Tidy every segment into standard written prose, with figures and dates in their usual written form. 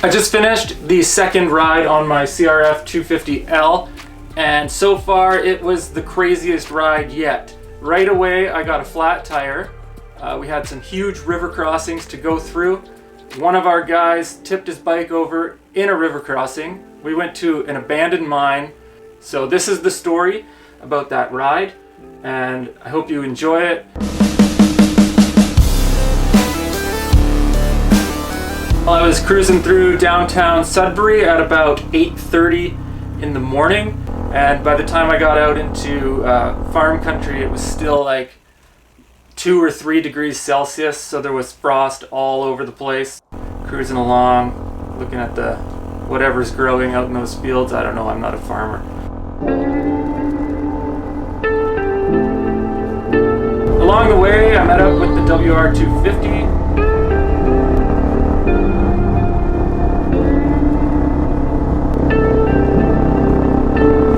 I just finished the second ride on my CRF250L, and so far it was the craziest ride yet. Right away I got a flat tire. We had some huge river crossings to go through. One of our guys tipped his bike over in a river crossing. We went to an abandoned mine. So this is the story about that ride, and I hope you enjoy it. I was cruising through downtown Sudbury at about 8:30 in the morning, and by the time I got out into farm country, it was still like 2 or 3 degrees Celsius, so there was frost all over the place. Cruising along, looking at the whatever's growing out in those fields. I don't know, I'm not a farmer. Along the way, I met up with the WR250.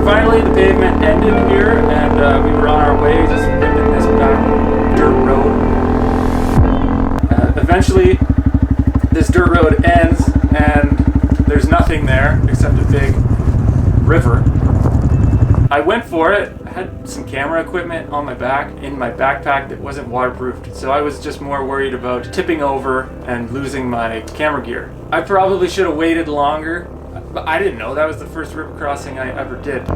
Finally, the pavement ended here, and we were on our way, just ripping this back dirt road. Eventually, this dirt road ends, and there's nothing there except a big river. I went for it. I had some camera equipment on my back in my backpack that wasn't waterproofed, so I was just more worried about tipping over and losing my camera gear. I probably should have waited longer, but I didn't know that was the first river crossing I ever did.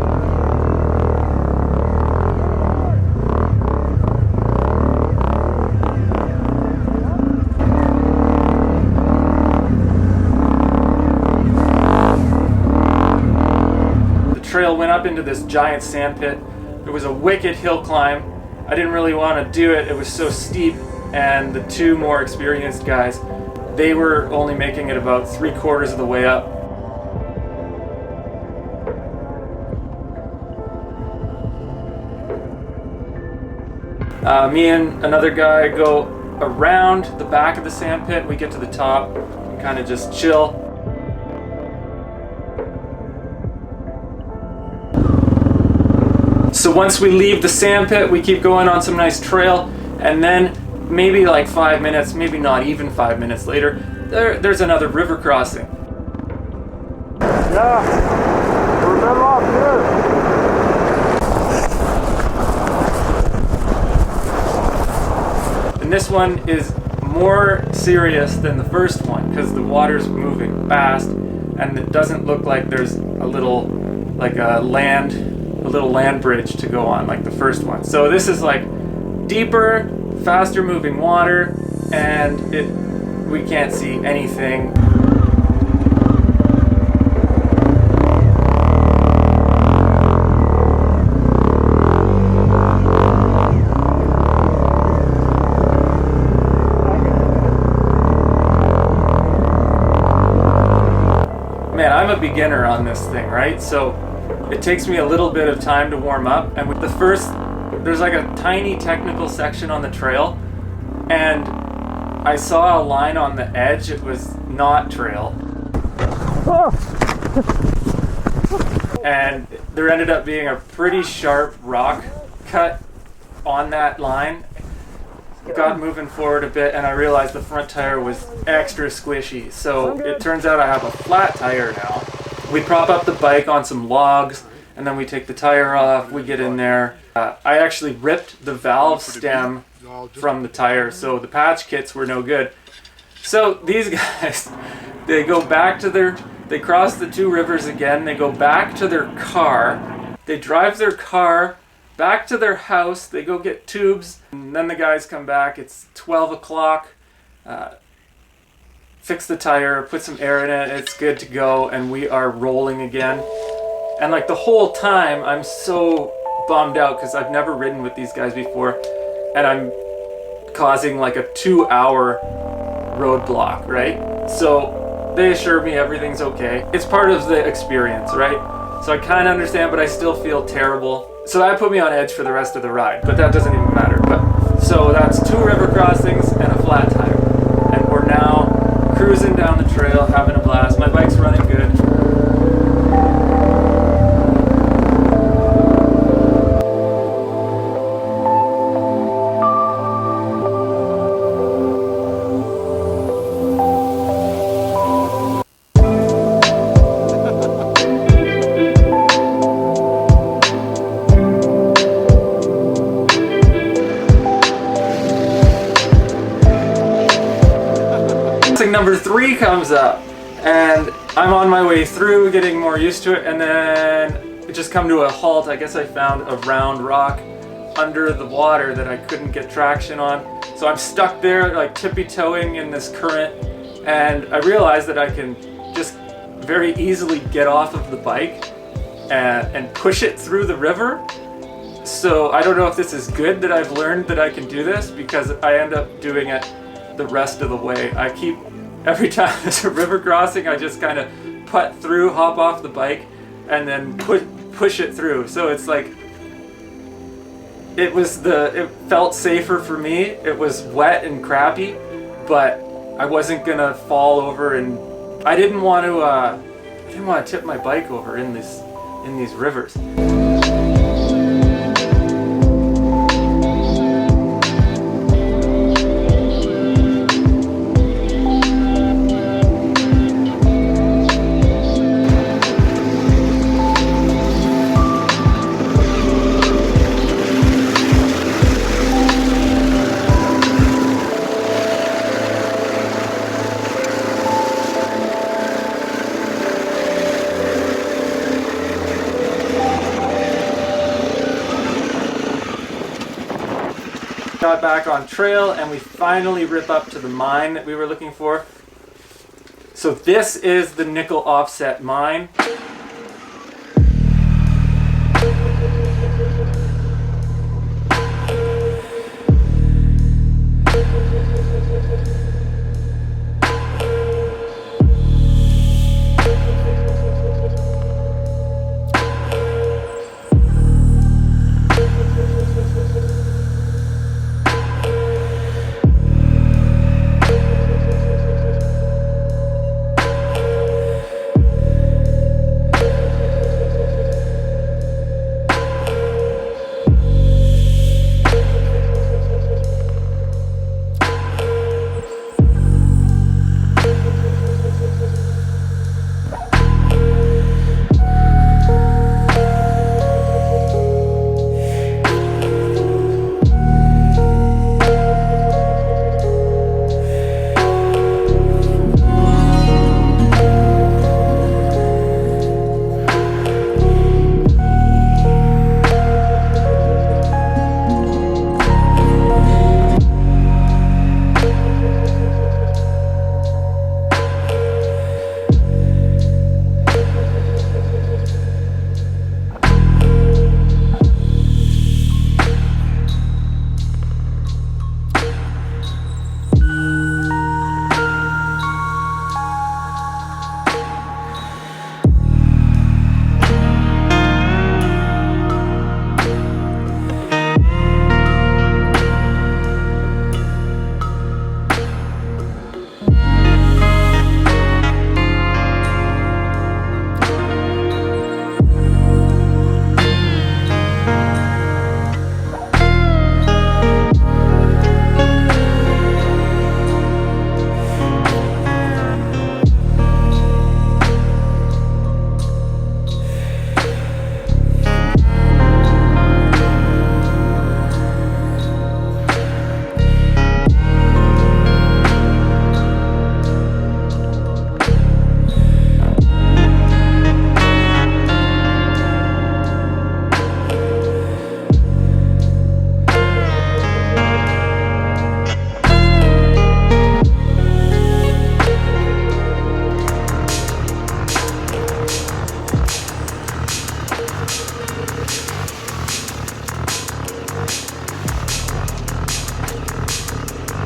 The trail went up into this giant sand pit. It was a wicked hill climb. I didn't really want to do it. It was so steep, and the two more experienced guys, they were only making it about 3/4 of the way up. Me and another guy go around the back of the sand pit. We get to the top and kind of just chill. So once we leave the sand pit, we keep going on some nice trail, and then maybe like 5 minutes, maybe not even 5 minutes later, there's another river crossing. Yeah, we're better off here. And this one is more serious than the first one because the water's moving fast, and it doesn't look like there's a little land bridge to go on like the first one. So this is like deeper, faster moving water, and we can't see anything. Man, I'm a beginner on this thing, right? So it takes me a little bit of time to warm up, and with the first, there's like a tiny technical section on the trail, and I saw a line on the edge. It was not trail. And there ended up being a pretty sharp rock cut on that line. Got moving forward a bit, and I realized the front tire was extra squishy. So it turns out I have a flat tire now. We prop up the bike on some logs, and then we take the tire off. We get in there. I actually ripped the valve stem from the tire, so the patch kits were no good. So these guys, they go back to they cross the two rivers again. They go back to their car. They drive their car back to their house. They go get tubes, and then the guys come back. It's 12 o'clock. Fix the tire, put some air in it. It's good to go, and we are rolling again. And like the whole time, I'm so bummed out because I've never ridden with these guys before, and I'm causing like a 2-hour roadblock, right? So they assure me everything's okay. It's part of the experience, right? So I kind of understand, but I still feel terrible. So that put me on edge for the rest of the ride, but that doesn't even matter. But so that's 2 river crossings and a flat tire, and we're now cruising down the trail, having a blast. My bike's running good. tree comes up, and I'm on my way through, getting more used to it, and then it just come to a halt. I guess I found a round rock under the water that I couldn't get traction on. So I'm stuck there, like tippy-toeing in this current, and I realized that I can just very easily get off of the bike and push it through the river. So I don't know if this is good that I've learned that I can do this, because I end up doing it the rest of the way. I keep, every time there's a river crossing, I just kind of putt through, hop off the bike, and then push it through. So it's like, it felt safer for me. It was wet and crappy, but I wasn't gonna fall over, and I didn't want to tip my bike over in these rivers. Got back on trail, and we finally rip up to the mine that we were looking for. So this is the nickel offset mine.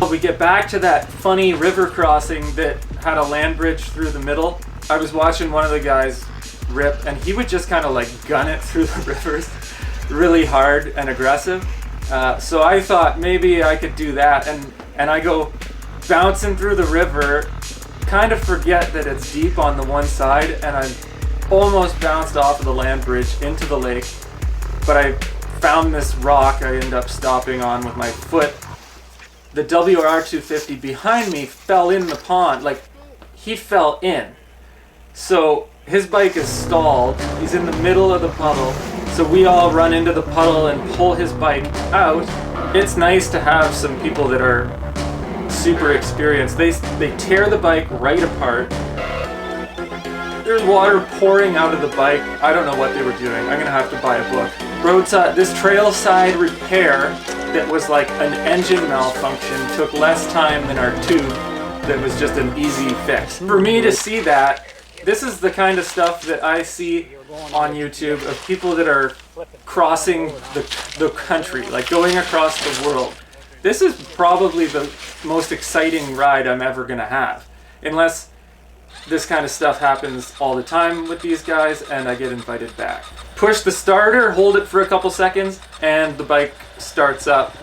We get back to that funny river crossing that had a land bridge through the middle. I was watching one of the guys rip, and he would just kind of like gun it through the rivers really hard and aggressive. So I thought maybe I could do that, and I go bouncing through the river, kind of forget that it's deep on the one side, and I almost bounced off of the land bridge into the lake, but I found this rock I ended up stopping on with my foot. The CRF250 behind me fell in the pond, like he fell in. So his bike is stalled, he's in the middle of the puddle, so we all run into the puddle and pull his bike out. It's nice to have some people that are super experienced. They tear the bike right apart. There's water pouring out of the bike. I don't know what they were doing. I'm gonna have to buy a book. Roadside, this trail side repair that was like an engine malfunction took less time than our tube that was just an easy fix. For me to see that, this is the kind of stuff that I see on YouTube of people that are crossing the country, like going across the world. This is probably the most exciting ride I'm ever gonna have, unless this kind of stuff happens all the time with these guys and I get invited back. Push the starter, hold it for a couple seconds, and the bike starts up.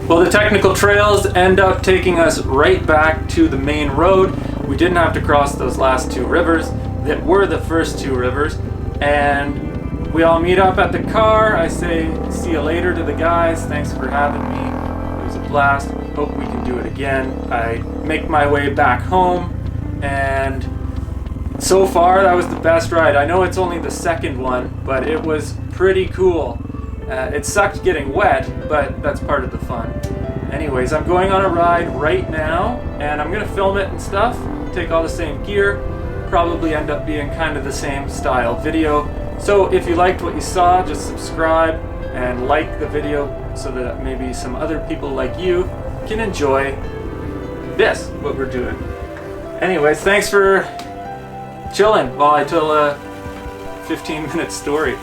Well, the technical trails end up taking us right back to the main road. We didn't have to cross those last two rivers that were the first two rivers, and we all meet up at the car. I say see you later to the guys. Thanks for having me. It was a blast. Hope we can do it again. I make my way back home, and so far that was the best ride. I know it's only the second one, but it was pretty cool. It sucked getting wet, but that's part of the fun. Anyways, I'm going on a ride right now, and I'm gonna film it and stuff, take all the same gear, probably end up being kind of the same style video. So if you liked what you saw, just subscribe and like the video so that maybe some other people like you can enjoy this, what we're doing. Anyways, thanks for chilling while I tell a 15-minute story.